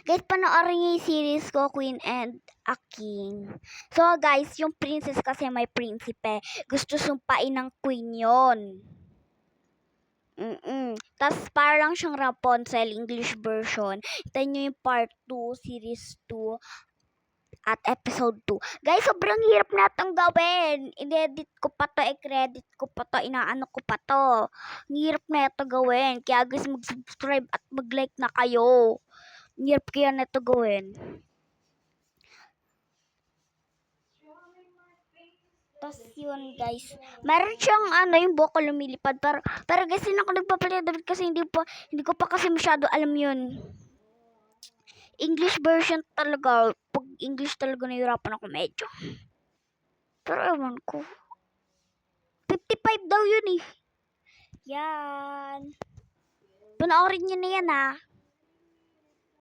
Guys, panoorin niyo yung series ko, Queen and a King. So, guys, yung princess kasi may prinsipe. Gusto sumpain ng queen yon. Tapos, parang siyang Rapunzel, English version. Ito nyo yung part 2, series 2, at episode 2. Guys, sobrang hirap na itong gawin. I-edit ko pa to, i-credit ko pa to, inaano ko pa to. Ang hirap na ito gawin. Kaya guys, mag-subscribe at mag-like na kayo. Ang hirap kaya na ito gawin. Tapos yun guys, meron siyang yung buhok ko lumilipad. Pero guys, hindi ako nagpapalit kasi hindi ko pa kasi masyado alam yun. English version talaga. Pag English talaga nahihirapan ako medyo. Pero ewan ko. 55 daw yun eh. Yan. Panoorin nyo na yan